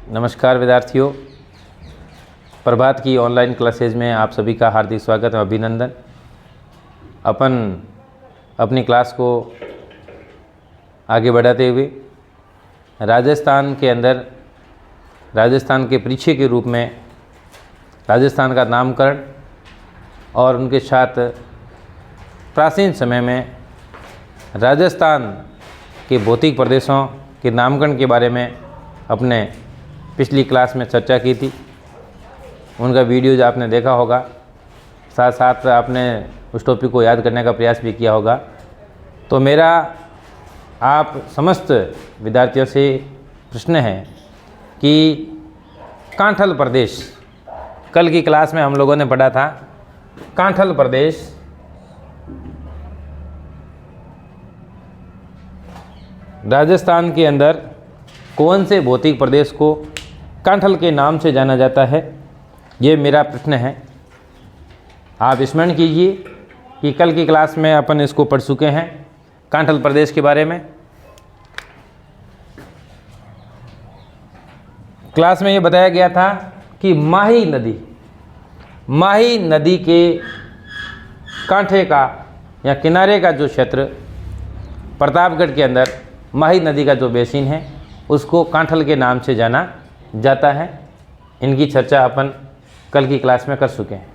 नमस्कार विद्यार्थियों, प्रभात की ऑनलाइन क्लासेज में आप सभी का हार्दिक स्वागत और अभिनंदन। अपन अपनी क्लास को आगे बढ़ाते हुए राजस्थान के अंदर राजस्थान के परिचय के रूप में राजस्थान का नामकरण और उनके साथ प्राचीन समय में राजस्थान के भौतिक प्रदेशों के नामकरण के बारे में अपने पिछली क्लास में चर्चा की थी। उनका वीडियोज आपने देखा होगा, साथ साथ आपने उस टॉपिक को याद करने का प्रयास भी किया होगा। तो मेरा आप समस्त विद्यार्थियों से प्रश्न है कि कांठल प्रदेश, कल की क्लास में हम लोगों ने पढ़ा था कांठल प्रदेश राजस्थान के अंदर कौन से भौतिक प्रदेश को कांठल के नाम से जाना जाता है, ये मेरा प्रश्न है। आप स्मरण कीजिए कि कल की क्लास में अपन इसको पढ़ चुके हैं कांठल प्रदेश के बारे में। क्लास में ये बताया गया था कि माही नदी के कांठे का या किनारे का जो क्षेत्र प्रतापगढ़ के अंदर माही नदी का जो बेसिन है उसको कांठल के नाम से जाना जाता है। इनकी चर्चा अपन कल की क्लास में कर चुके हैं।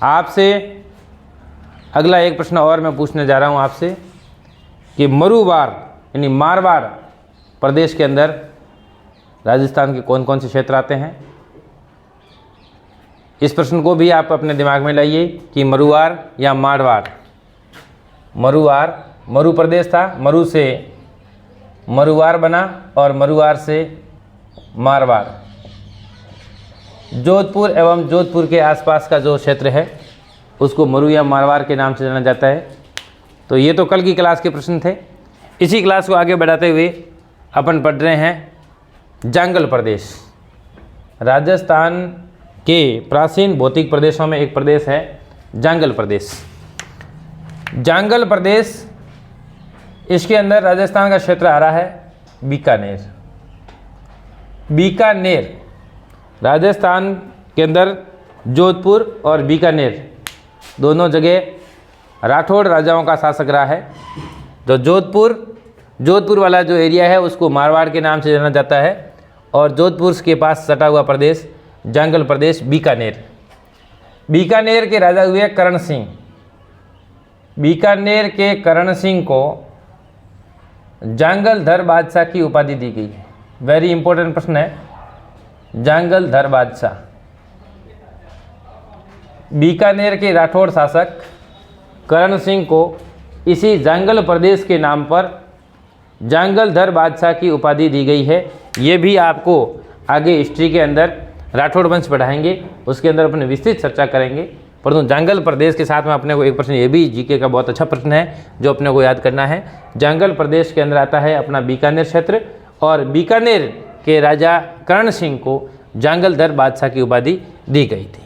आपसे अगला एक प्रश्न और मैं पूछने जा रहा हूं आपसे कि मरुवार यानी मारवाड़ प्रदेश के अंदर राजस्थान के कौन कौन से क्षेत्र आते हैं। इस प्रश्न को भी आप अपने दिमाग में लाइए कि मरुवार या मारवाड़। मरु प्रदेश था, मरु से मरुवार बना और मरुवार से मारवाड़। जोधपुर एवं जोधपुर के आसपास का जो क्षेत्र है उसको मरु या मारवाड़ के नाम से जाना जाता है। तो ये तो कल की क्लास के प्रश्न थे। इसी क्लास को आगे बढ़ाते हुए अपन पढ़ रहे हैं जांगल प्रदेश। राजस्थान के प्राचीन भौतिक प्रदेशों में एक प्रदेश है जांगल प्रदेश। जांगल प्रदेश, इसके अंदर राजस्थान का क्षेत्र आ रहा है बीकानेर। राजस्थान के अंदर जोधपुर और बीकानेर दोनों जगह राठौड़ राजाओं का शासक रहा है। तो जोधपुर वाला जो एरिया है उसको मारवाड़ के नाम से जाना जाता है और जोधपुर के पास सटा हुआ प्रदेश जांगल प्रदेश बीकानेर के राजा हुए करण सिंह। बीकानेर के करण सिंह को जांगलधर बादशाह की उपाधि दी गई है। वेरी इंपॉर्टेंट प्रश्न है, जांगलधर बादशाह। बीकानेर के राठौड़ शासक करण सिंह को इसी जांगल प्रदेश के नाम पर जांगलधर बादशाह की उपाधि दी गई है। ये भी आपको आगे हिस्ट्री के अंदर राठौड़ वंश पढ़ाएंगे, उसके अंदर अपने विस्तृत चर्चा करेंगे। परंतु जांगल प्रदेश के साथ में अपने को एक प्रश्न ये भी जीके का बहुत अच्छा प्रश्न है जो अपने को याद करना है। जांगल प्रदेश के अंदर आता है अपना बीकानेर क्षेत्र और बीकानेर के राजा करण सिंह को जांगलधर बादशाह की उपाधि दी गई थी।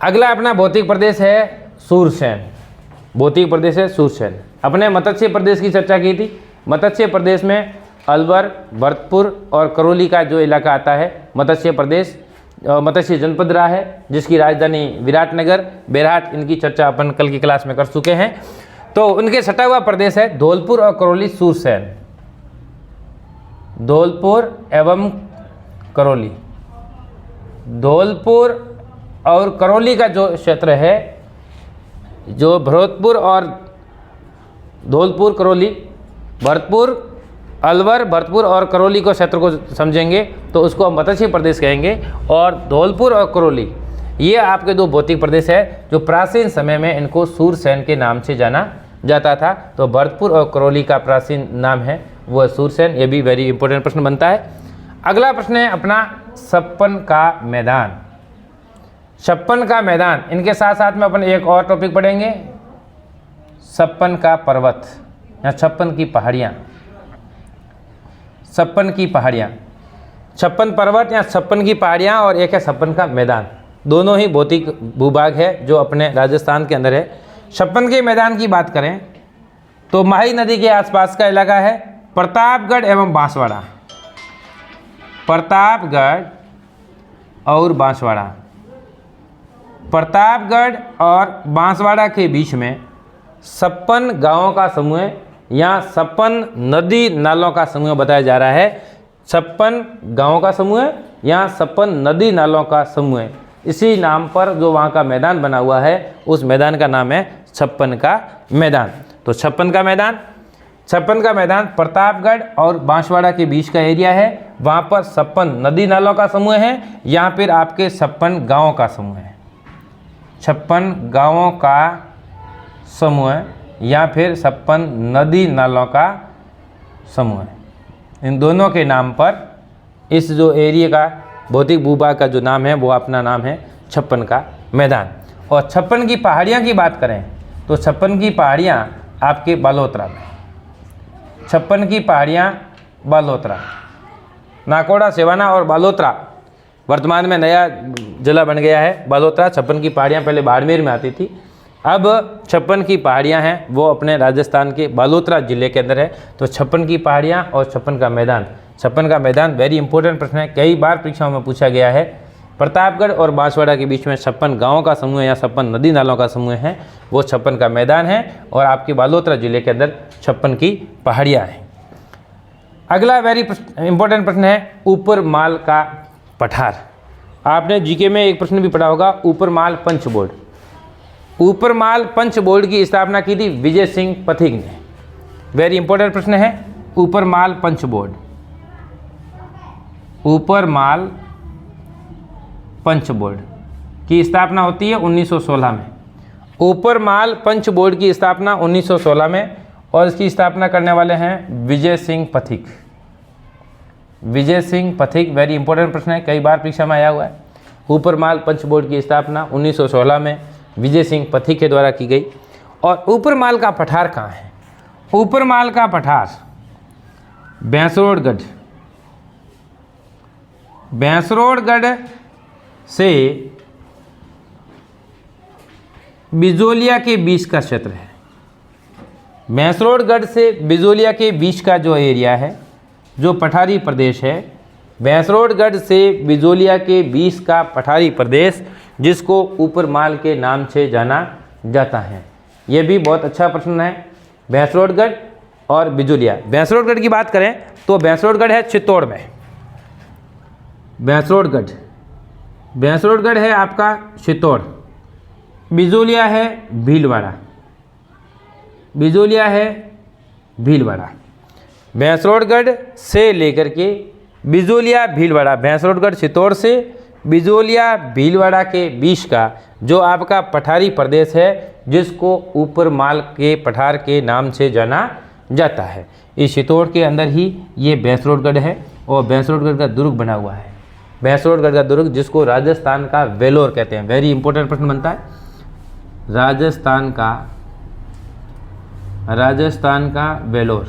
अगला अपना भौतिक प्रदेश है सूरसेन। भौतिक प्रदेश है सूरसेन। अपने मत्स्य प्रदेश की चर्चा की थी। मत्स्य प्रदेश में अलवर, भरतपुर और करौली का जो इलाका आता है मत्स्य जनपद रहा है, जिसकी राजधानी विराटनगर, बेरहाट, इनकी चर्चा अपन कल की क्लास में कर चुके हैं। तो उनके सटा हुआ प्रदेश है धौलपुर और करौली सूरसेन। धौलपुर एवं करौली। धौलपुर और करौली का जो क्षेत्र है, जो भरतपुर और धौलपुर, करौली, भरतपुर, अलवर, भरतपुर और करौली को क्षेत्र को समझेंगे तो उसको हम मत्स्य प्रदेश कहेंगे। और धौलपुर और करौली ये आपके दो भौतिक प्रदेश है जो प्राचीन समय में इनको सूरसेन के नाम से जाना जाता था। तो भरतपुर और करौली का प्राचीन नाम है वो सूरसेन। ये भी वेरी इंपॉर्टेंट प्रश्न बनता है। अगला प्रश्न है अपना छप्पन का मैदान। छप्पन का मैदान, इनके साथ साथ में अपन एक और टॉपिक पढ़ेंगे, छप्पन का पर्वत या छप्पन की पहाड़ियाँ। छप्पन की पहाड़ियाँ, छप्पन पर्वत या छप्पन की पहाड़ियाँ और एक है छप्पन का मैदान। दोनों ही भौतिक भूभाग है जो अपने राजस्थान के अंदर है। छप्पन के मैदान की बात करें तो माही नदी के आसपास का इलाका है प्रतापगढ़ एवं बांसवाड़ा। प्रतापगढ़ और बांसवाड़ा। प्रतापगढ़ और बांसवाड़ा के बीच में 56 गांवों का समूह या 56 नदी नालों का समूह बताया जा रहा है। 56 गांवों का समूह या 56 नदी नालों का समूह, इसी नाम पर जो वहाँ का मैदान बना हुआ है उस मैदान का नाम है 56 का मैदान। तो 56 का मैदान प्रतापगढ़ और बांसवाड़ा के बीच का एरिया है। वहाँ पर 56 नदी नालों का समूह है, यहाँ पर आपके 56 गाँवों का समूह है। 56 गाँवों का समूह या फिर 56 नदी नालों का समूह है। इन दोनों के नाम पर इस जो एरिया का भौतिक भूभाग का जो नाम है वो अपना नाम है 56 का मैदान। और 56 की पहाड़ियाँ की बात करें तो 56 की पहाड़ियाँ आपके बालोतरा में, 56 की पहाड़ियाँ बालोतरा, नाकोड़ा, सेवाना और बालोतरा वर्तमान में नया जिला बन गया है बालोतरा। 56 की पहाड़ियाँ पहले बाड़मेर में आती थी, अब 56 की पहाड़ियाँ हैं वो अपने राजस्थान के बालोतरा जिले के अंदर है। तो 56 की पहाड़ियाँ और 56 का मैदान, 56 का मैदान वेरी इंपॉर्टेंट प्रश्न है, कई बार परीक्षाओं में पूछा गया है। प्रतापगढ़ और बांसवाड़ा के बीच में 56 गाँवों का समूह या 56 नदी नालों का समूह है, वो 56 का मैदान है और आपके बालोतरा जिले के अंदर 56 की पहाड़ियाँ हैं। अगला वेरी इंपॉर्टेंट प्रश्न है ऊपर माल का पठार। आपने जीके में एक प्रश्न भी पढ़ा होगा, ऊपर माल पंच बोर्ड। ऊपर माल पंच बोर्ड की स्थापना की थी विजय सिंह पथिक ने। वेरी इंपॉर्टेंट प्रश्न है ऊपर माल पंच बोर्ड। ऊपर माल पंच बोर्ड की स्थापना होती है 1916 में। ऊपर माल पंच बोर्ड की स्थापना 1916 में और इसकी स्थापना करने वाले हैं विजय सिंह पथिक। विजय सिंह पथिक वेरी इंपॉर्टेंट प्रश्न है, कई बार परीक्षा में आया हुआ है। ऊपर माल पंच बोर्ड की स्थापना 1916 में विजय सिंह पथिक के द्वारा की गई। और ऊपर माल का पठार कहाँ है? ऊपर माल का पठार भैंसरोडगढ़, भैंसरोडगढ़ से बिजोलिया के बीच का क्षेत्र है। भैंसरोडगढ़ से बिजोलिया के बीच का जो एरिया है, जो पठारी प्रदेश है, भैंसरोडगढ़ से बिजोलिया के बीच का पठारी प्रदेश, जिसको ऊपर माल के नाम से जाना जाता है। ये भी बहुत अच्छा प्रश्न है। भैंसरोडगढ़ और बिजोलिया, भैंसरोडगढ़ की बात करें तो भैंसरोडगढ़ है चित्तौड़ में। भैंसरोडगढ़ है आपका चित्तौड़। बिजोलिया है भीलवाड़ा, बिजोलिया है भीलवाड़ा। भैंसरोडगढ़ से लेकर के बिजोलिया भीलवाड़ा, भैंसरोडगढ़ चित्तौड़ से बिजोलिया भीलवाड़ा के बीच का जो आपका पठारी प्रदेश है, जिसको ऊपर माल के पठार के नाम से जाना जाता है। इस चित्तौड़ के अंदर ही ये भैंसरोडगढ़ है और भैंसरोडगढ़ का दुर्ग बना हुआ है। भैंसरोडगढ़ का दुर्ग जिसको राजस्थान का वेलोर कहते हैं। वेरी इंपॉर्टेंट प्रश्न बनता है। राजस्थान का वेलोर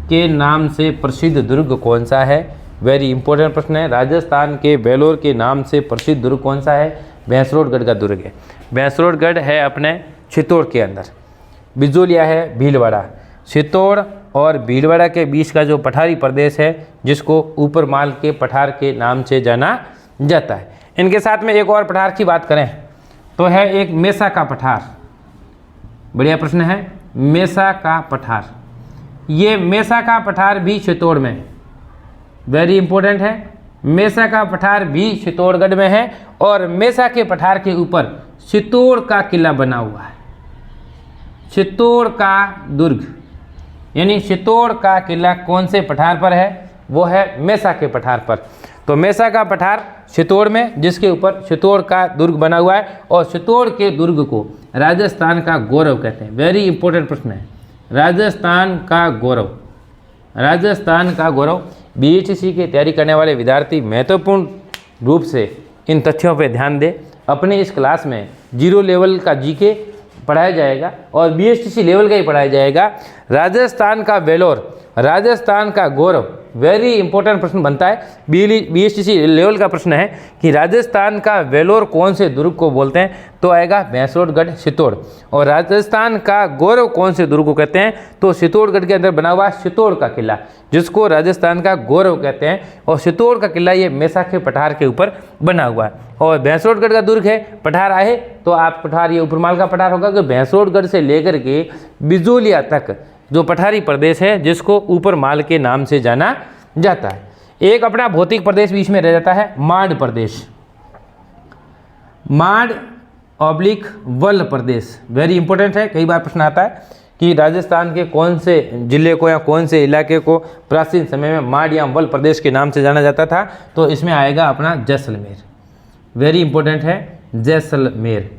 के नाम से प्रसिद्ध दुर्ग कौन सा है? वेरी इंपॉर्टेंट प्रश्न है। राजस्थान के वेलोर के नाम से प्रसिद्ध दुर्ग कौन सा है? भैंसरोडगढ़ का दुर्ग है। भैंसरोडगढ़ है अपने चित्तौड़ के अंदर। बिजोलिया है भीलवाड़ा। चित्तौड़ और भीलवाड़ा के बीच का जो पठारी प्रदेश है, जिसको ऊपर माल के पठार के नाम से जाना जाता है। इनके साथ में एक और पठार की बात करें तो है एक मेसा का पठार। बढ़िया प्रश्न है, मेसा का पठार। ये मेसा का पठार भी चित्तौड़ में, वेरी इंपॉर्टेंट है। मेसा का पठार भी चित्तौड़गढ़ में है और मेसा के पठार के ऊपर चित्तौड़ का किला बना हुआ है। चित्तौड़ का दुर्ग यानी चित्तौड़ का किला कौन से पठार पर है? वो है मेसा के पठार पर। तो मेसा का पठार चित्तौड़ में, जिसके ऊपर चित्तौड़ का दुर्ग बना हुआ है और चित्तौड़ के दुर्ग को राजस्थान का गौरव कहते हैं। वेरी इंपॉर्टेंट प्रश्न है। राजस्थान का गौरव, राजस्थान का गौरव। बीएचसी की तैयारी करने वाले विद्यार्थी महत्वपूर्ण रूप से इन तथ्यों पर ध्यान दें। अपने इस क्लास में 0 लेवल का जीके पढ़ाया जाएगा और बीएचसी लेवल का ही पढ़ाया जाएगा। राजस्थान का वेलोर, राजस्थान का गौरव वेरी इंपॉर्टेंट प्रश्न बनता है, BSTC लेवल का प्रश्न है कि राजस्थान का वेलोर कौन से दुर्ग को बोलते हैं, तो आएगा भैंसोड़गढ़ चित्तौड़। और राजस्थान का गौरव कौन से दुर्ग को कहते हैं, तो चित्तौड़गढ़ के अंदर बना हुआ चित्तौड़ का किला, जिसको राजस्थान का गौरव कहते हैं। और चित्तौड़ का किला ये मैसाखे पठार के ऊपर बना हुआ है। और भैंसोड़गढ़ का दुर्ग है, पठार आए तो आप पठार, ये उपरमाल का पठार होगा कि भैंसोड़गढ़ से लेकर के बिजोलिया तक जो पठारी प्रदेश है, जिसको ऊपरमाल के नाम से जाना जाता है। एक अपना भौतिक प्रदेश बीच में रह जाता है, माड़ प्रदेश, माड़ ऑब्लिक वल प्रदेश, वेरी इंपॉर्टेंट है। कई बार प्रश्न आता है कि राजस्थान के कौन से जिले को या कौन से इलाके को प्राचीन समय में माड़ या वल प्रदेश के नाम से जाना जाता था, तो इसमें आएगा अपना जैसलमेर, वेरी इंपॉर्टेंट है जैसलमेर।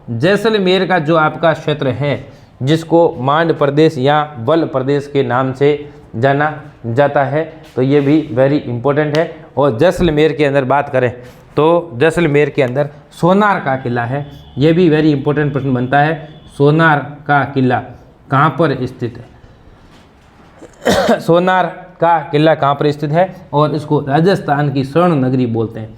जैसलमेर का जो आपका क्षेत्र है, जिसको मांड प्रदेश या वल प्रदेश के नाम से जाना जाता है, तो ये भी वेरी इंपॉर्टेंट है। और जैसलमेर के अंदर बात करें तो जैसलमेर के अंदर सोनार का किला है, ये भी वेरी इंपॉर्टेंट प्रश्न बनता है। सोनार का किला कहाँ पर स्थित है? सोनार का किला कहाँ पर स्थित है? और इसको राजस्थान की स्वर्ण नगरी बोलते हैं।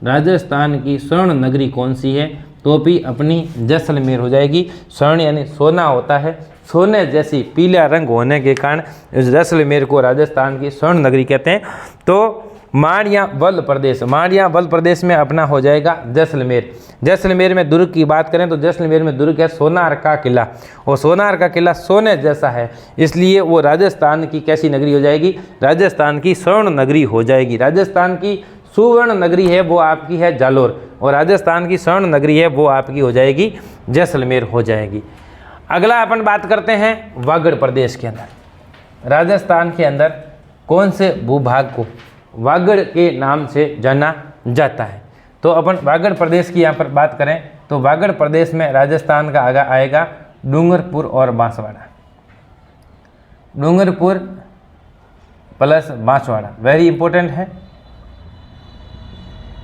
राजस्थान की स्वर्ण नगरी कौन सी है? तो भी अपनी जैसलमेर हो जाएगी। स्वर्ण यानी सोना होता है, सोने जैसी पीला रंग होने के कारण इस जैसलमेर को राजस्थान की स्वर्ण नगरी कहते हैं। तो माड़ या वल प्रदेश में अपना हो जाएगा जैसलमेर। जैसलमेर में दुर्ग की बात करें तो जैसलमेर में दुर्ग है सोनार का किला, और सोनार का किला सोने जैसा है, इसलिए वो राजस्थान की कैसी नगरी हो जाएगी? राजस्थान की स्वर्ण नगरी हो जाएगी। राजस्थान की सुवर्ण नगरी है वो आपकी है जालोर, और राजस्थान की स्वर्ण नगरी है वो आपकी हो जाएगी जैसलमेर हो जाएगी। अगला अपन बात करते हैं वागड़ प्रदेश के अंदर। राजस्थान के अंदर कौन से भूभाग को वागड़ के नाम से जाना जाता है? तो अपन वागड़ प्रदेश की यहाँ पर बात करें तो वागड़ प्रदेश में राजस्थान का आएगा डूंगरपुर और Banswara. Dungarpur plus Banswara very important है।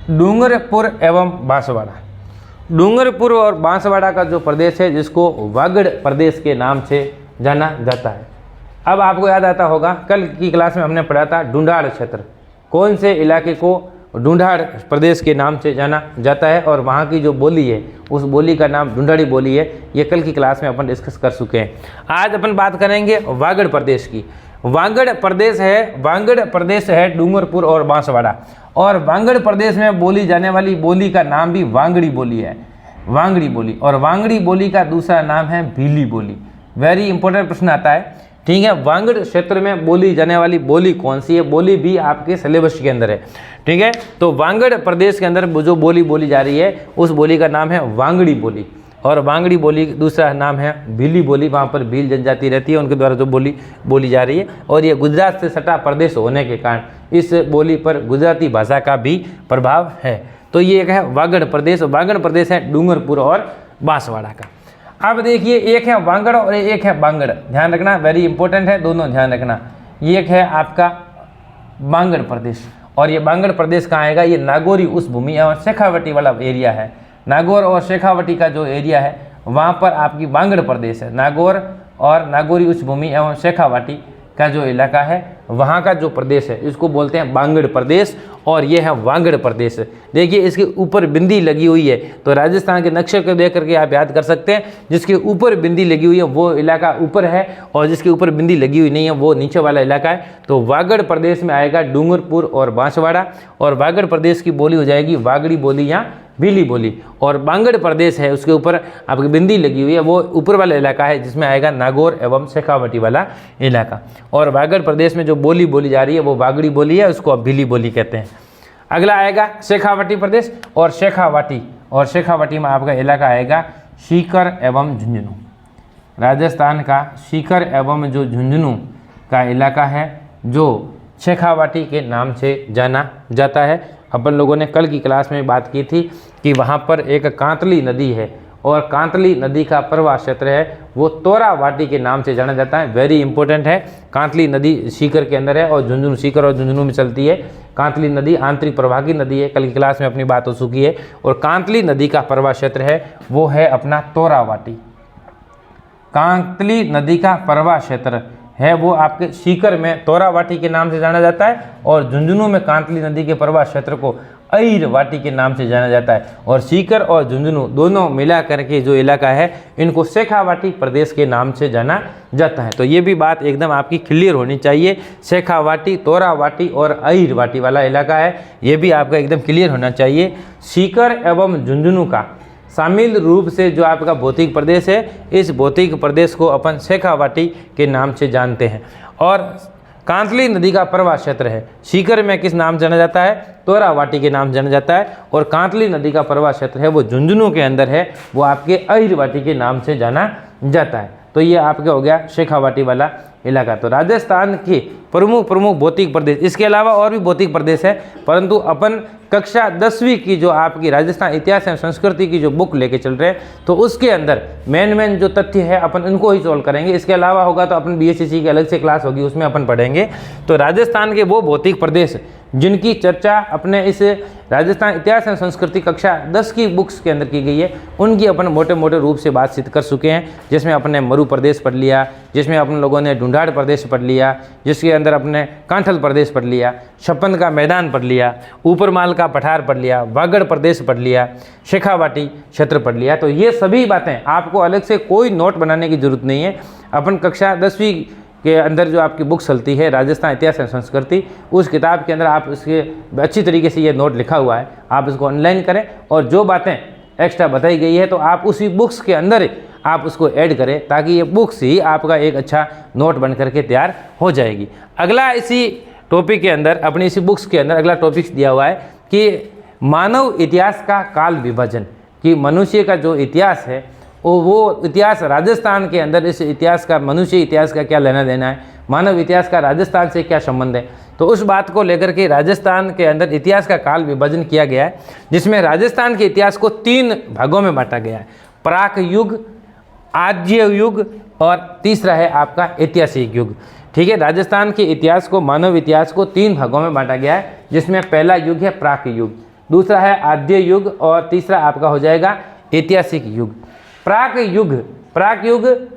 डूंगरपुर एवं बांसवाड़ा, डूंगरपुर और बांसवाड़ा का जो प्रदेश है, जिसको वागड़ प्रदेश के नाम से जाना जाता है। अब आपको याद आता होगा, कल की क्लास में हमने पढ़ा था ढूंढाड़ क्षेत्र, कौन से इलाके को ढूंढाड़ प्रदेश के नाम से जाना जाता है, और वहाँ की जो बोली है उस बोली का नाम ढूंढाड़ी बोली है। ये कल की क्लास में अपन डिस्कस कर चुके हैं। आज अपन बात करेंगे वागड़ प्रदेश की। वागड़ प्रदेश है डूंगरपुर और बांसवाड़ा, और वागड़ प्रदेश में बोली जाने वाली बोली का नाम भी वांगड़ी बोली है, वांगड़ी बोली। और वांगड़ी बोली का दूसरा नाम है भीली बोली। वेरी इंपॉर्टेंट प्रश्न आता है, ठीक है। वागड़ क्षेत्र में बोली जाने वाली बोली कौन सी है? बोली भी आपके सिलेबस के अंदर है, ठीक है। तो वागड़ प्रदेश के अंदर जो बोली बोली जा रही है उस बोली का नाम है वांगड़ी बोली, और वांगड़ी बोली दूसरा नाम है भीली बोली। वहाँ पर भील जनजाति रहती है, उनके द्वारा जो बोली बोली जा रही है। और ये गुजरात से सटा प्रदेश होने के कारण इस बोली पर गुजराती भाषा का भी प्रभाव है। तो ये एक है वागड़ प्रदेश। वागड़ प्रदेश है डूंगरपुर और बांसवाड़ा का। अब देखिए, एक है वागड़ और एक है बांगड़, ध्यान रखना, वेरी इंपॉर्टेंट है, दोनों ध्यान रखना। ये एक है आपका बांगड़ प्रदेश, और ये बांगड़ प्रदेश कहाँ आएगा? ये नागौरी उस भूमि और शेखावटी वाला एरिया है। नागौर और शेखावटी का जो एरिया है वहाँ पर आपकी बांगड़ प्रदेश है। नागौर और नागौरी उच्च भूमि एवं शेखावटी का जो इलाका है वहाँ का जो प्रदेश है इसको बोलते हैं बांगड़ प्रदेश, और ये है वागड़ प्रदेश। देखिए इसके ऊपर बिंदी लगी हुई है, तो राजस्थान के नक्शे को देख करके आप याद कर सकते हैं। जिसके ऊपर बिंदी लगी हुई है वो इलाका ऊपर है, और जिसके ऊपर बिंदी लगी हुई नहीं है वो नीचे वाला इलाका है। तो वागड़ प्रदेश में आएगा डूंगरपुर और बांसवाड़ा, और वागड़ प्रदेश की बोली हो जाएगी वागड़ी बोली या भीली बोली। और बांगड़ प्रदेश है उसके ऊपर आपकी बिंदी लगी हुई है, वो ऊपर वाला इलाका है जिसमें आएगा नागौर एवं शेखावटी वाला इलाका। और वागड़ प्रदेश में जो बोली बोली जा रही है वो वागड़ी बोली है, उसको अब भीली बोली कहते हैं। अगला आएगा शेखावटी प्रदेश, और शेखावटी में आपका इलाका आएगा सीकर एवं झुंझुनू। राजस्थान का सीकर एवं जो झुंझुनू का इलाका है जो शेखावटी के नाम से जाना जाता है। अपन लोगों ने कल की क्लास में बात की थी कि वहाँ पर एक कांतली नदी है, और कांतली नदी का प्रवाह क्षेत्र है वो तोरावाटी के नाम से जाना जाता है। वेरी इंपॉर्टेंट है। कांतली नदी सीकर के अंदर है, और झुंझुनू, सीकर और झुंझुनू में चलती है। कांतली नदी आंतरिक प्रवाही नदी है, कल की क्लास में अपनी बात हो चुकी है। और कांतली नदी का प्रवाह क्षेत्र है वो है अपना तोरावाटी। कांतली नदी का प्रवाह क्षेत्र है वो आपके सीकर में तोरा वाटी के नाम से जाना जाता है, और झुंझुनू में कांतली नदी के प्रवाह क्षेत्र को अईर वाटी के नाम से जाना जाता है। और सीकर और झुंझुनू दोनों मिला करके जो इलाका है इनको शेखावाटी प्रदेश के नाम से जाना जाता है। तो ये भी बात एकदम आपकी क्लियर होनी चाहिए। शेखावाटी, तोरा वाटी और अईर वाटी वाला इलाका है, ये भी आपका एकदम क्लियर होना चाहिए। सीकर एवं झुंझुनू का शामिल रूप से जो आपका भौतिक प्रदेश है, इस भौतिक प्रदेश को अपन शेखावाटी के नाम से जानते हैं। और कांतली नदी का प्रवाह क्षेत्र है, सीकर में किस नाम जाना जाता है? तोरा वाटी के नाम जाना जाता है। और कांतली नदी का प्रवाह क्षेत्र है वो झुंझुनू के अंदर है, वो आपके अईर वाटी के नाम से जाना जाता है। तो ये आपके हो गया शेखावाटी वाला इलाका। तो राजस्थान के प्रमुख भौतिक प्रदेश, इसके अलावा और भी भौतिक प्रदेश है, परंतु अपन कक्षा 10वीं की जो आपकी राजस्थान इतिहास एवं संस्कृति की जो बुक लेके चल रहे हैं, तो उसके अंदर मेन जो तथ्य है अपन इनको ही सॉल्व करेंगे। इसके अलावा होगा तो अपन BSCC की अलग से क्लास होगी, उसमें अपन पढ़ेंगे। तो राजस्थान के वो भौतिक प्रदेश जिनकी चर्चा अपने इस राजस्थान इतिहास एवं संस्कृति कक्षा 10 की बुक्स के अंदर की गई है, उनकी अपन मोटे रूप से बातचीत कर चुके हैं। जिसमें अपने मरु प्रदेश पढ़ लिया, जिसमें अपन लोगों ने ढूंढाड़ प्रदेश पढ़ लिया, जिसके अंदर अपने कांठल प्रदेश पढ़ लिया, छप्पन का मैदान पढ़ लिया, ऊपरमाल का पठार पढ़ लिया, वागड़ प्रदेश पढ़ लिया, शेखावाटी क्षेत्र पढ़ लिया। तो ये सभी बातें आपको अलग से कोई नोट बनाने की जरूरत नहीं है। अपन कक्षा 10वीं के अंदर जो आपकी बुक चलती है राजस्थान इतिहास एवं संस्कृति, उस किताब के अंदर आप इसके अच्छी तरीके से ये नोट लिखा हुआ है, आप इसको ऑनलाइन करें। और जो बातें एक्स्ट्रा बताई गई है तो आप उसी बुक्स के अंदर आप उसको ऐड करें, ताकि ये बुक्स ही आपका एक अच्छा नोट बन करके तैयार हो जाएगी। अगला इसी टॉपिक के अंदर, अपनी इसी बुक्स के अंदर अगला टॉपिक दिया हुआ है कि मानव इतिहास का काल विभाजन, कि मनुष्य का जो इतिहास है वो इतिहास राजस्थान के अंदर, इस इतिहास का मनुष्य इतिहास का क्या लेना देना है, मानव इतिहास का राजस्थान से क्या संबंध है। तो उस बात को लेकर के राजस्थान के अंदर इतिहास का काल विभाजन किया गया है, जिसमें राजस्थान के इतिहास को 3 भागों में बांटा गया है। प्राक युग, आद्य युग और तीसरा है आपका ऐतिहासिक युग। ठीक है, राजस्थान के इतिहास को, मानव इतिहास को 3 भागों में बांटा गया है, जिसमें पहला युग है प्राक युग, दूसरा है आद्य युग और तीसरा आपका हो जाएगा ऐतिहासिक युग। प्राक युग,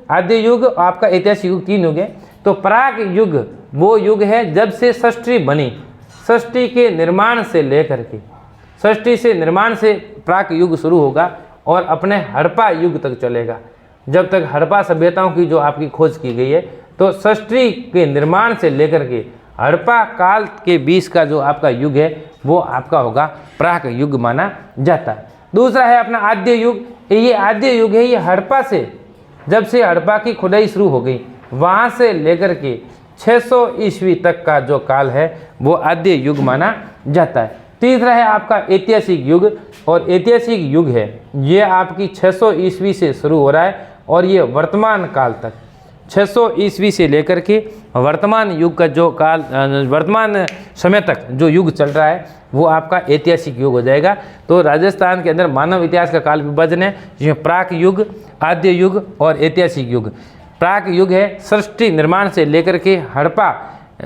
आद्य युग, आपका ऐतिहासिक युग, 3 युग है। तो प्राक युग वो युग है जब से सृष्टि बनी, सृष्टि के निर्माण से लेकर के, सृष्टि से निर्माण से प्राक युग शुरू होगा और अपने हड़प्पा युग तक चलेगा। जब तक हड़प्पा सभ्यताओं की जो आपकी खोज की गई है, तो सृष्टि के निर्माण से लेकर के हड़प्पा काल के बीच का जो आपका युग है वो आपका होगा प्राक युग माना जाता है। दूसरा है अपना आद्य युग। ये आद्य युग है, ये हड़प्पा से, जब से हड़प्पा की खुदाई शुरू हो गई वहाँ से लेकर के 600 ईस्वी तक का जो काल है वो आद्य युग माना जाता है। तीसरा है आपका ऐतिहासिक युग, और ऐतिहासिक युग है ये आपकी 600 ईस्वी से शुरू हो रहा है और ये वर्तमान काल तक, 600 ईस्वी से लेकर के वर्तमान युग का जो काल, वर्तमान समय तक जो युग चल रहा है वो आपका ऐतिहासिक युग हो जाएगा। तो राजस्थान के अंदर मानव इतिहास का काल विभाजन है, जिसमें प्राक युग, आद्य युग और ऐतिहासिक युग। प्राक युग है सृष्टि निर्माण से लेकर के हड़प्पा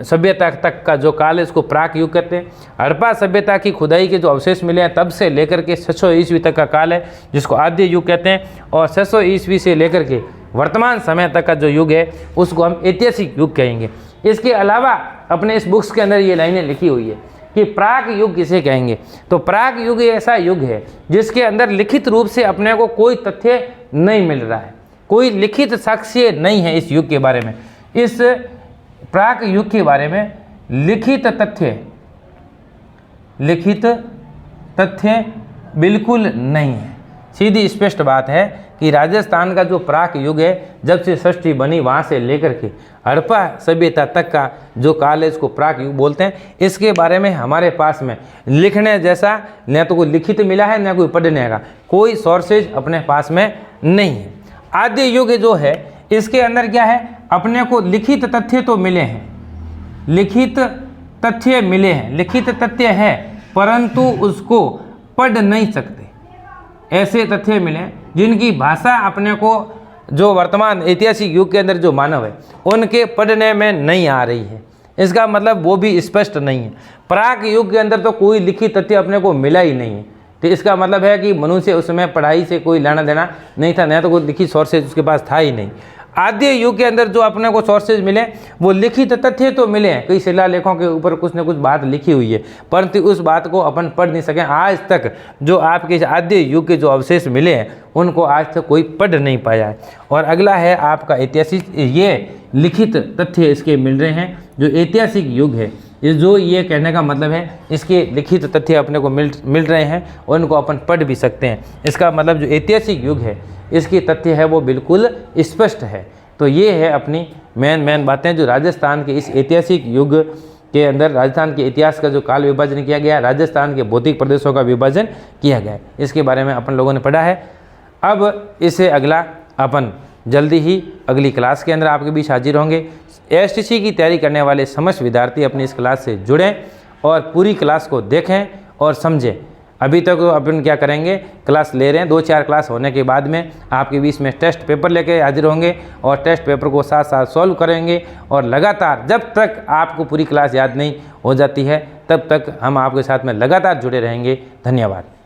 सभ्यता तक का जो काल है इसको प्राक युग कहते हैं। हड़प्पा सभ्यता की खुदाई के जो अवशेष मिले हैं तब से लेकर के 600 ईस्वी तक का काल है जिसको आद्य युग कहते हैं, और 600 ईस्वी से लेकर के वर्तमान समय तक का जो युग है उसको हम ऐतिहासिक युग कहेंगे। इसके अलावा अपने इस बुक्स के अंदर ये लाइनें लिखी हुई है कि प्राक युग किसे कहेंगे। तो प्राक युग ऐसा युग है जिसके अंदर लिखित रूप से अपने को कोई तथ्य नहीं मिल रहा है, कोई लिखित साक्ष्य नहीं है इस युग के बारे में। इस प्राक युग के बारे में लिखित तथ्य बिल्कुल नहीं है। सीधी स्पष्ट बात है कि राजस्थान का जो प्राक युग है, जब से सृष्टि बनी वहाँ से लेकर के हड़प्पा सभ्यता तक का जो काल है इसको प्राक युग बोलते हैं। इसके बारे में हमारे पास में लिखने जैसा न तो कोई लिखित मिला है न कोई पढ़ने का, कोई सोर्सेज अपने पास में नहीं है। आद्य युग जो है इसके अंदर क्या है, अपने को लिखित तथ्य तो मिले हैं, लिखित तथ्य है परंतु उसको पढ़ नहीं सकते। ऐसे तथ्य मिले जिनकी भाषा अपने को जो वर्तमान ऐतिहासिक युग के अंदर जो मानव है उनके पढ़ने में नहीं आ रही है। इसका मतलब वो भी स्पष्ट नहीं है। प्राक युग के अंदर तो कोई लिखित तथ्य अपने को मिला ही नहीं है, तो इसका मतलब है कि मनुष्य उसमें पढ़ाई से कोई लेना देना नहीं था, न तो कोई लिखित सोर्सेज उसके पास था ही नहीं। आद्य युग के अंदर जो अपने को सोर्सेज मिले वो लिखित तथ्य तो मिले हैं, कई शिलालेखों के ऊपर कुछ न कुछ बात लिखी हुई है, परंतु उस बात को अपन पढ़ नहीं सके। आज तक जो आपके आद्य युग के जो अवशेष मिले हैं उनको आज तक कोई पढ़ नहीं पाया है। और अगला है आपका ऐतिहासिक, ये लिखित तथ्य इसके मिल रहे हैं। जो ऐतिहासिक युग है, ये कहने का मतलब है इसके लिखित तथ्य अपने को मिल रहे हैं और उनको अपन पढ़ भी सकते हैं। इसका मतलब जो ऐतिहासिक युग है इसकी तथ्य है वो बिल्कुल स्पष्ट है। तो ये है अपनी मेन बातें जो राजस्थान के इस ऐतिहासिक युग के अंदर राजस्थान के इतिहास का जो काल विभाजन किया गया, राजस्थान के भौतिक प्रदेशों का विभाजन किया गया है, इसके बारे में अपन लोगों ने पढ़ा है। अब इससे अगला अपन जल्दी ही अगली क्लास के अंदर आपके बीच हाजिर होंगे। एसटीसी की तैयारी करने वाले समस्त विद्यार्थी अपनी इस क्लास से जुड़ें और पूरी क्लास को देखें और समझें। अभी तक अपन क्या करेंगे, क्लास ले रहे हैं, 2-4 क्लास होने के बाद में आपके बीच में टेस्ट पेपर लेके हाजिर होंगे और टेस्ट पेपर को साथ साथ सॉल्व करेंगे। और लगातार जब तक आपको पूरी क्लास याद नहीं हो जाती है तब तक हम आपके साथ में लगातार जुड़े रहेंगे। धन्यवाद।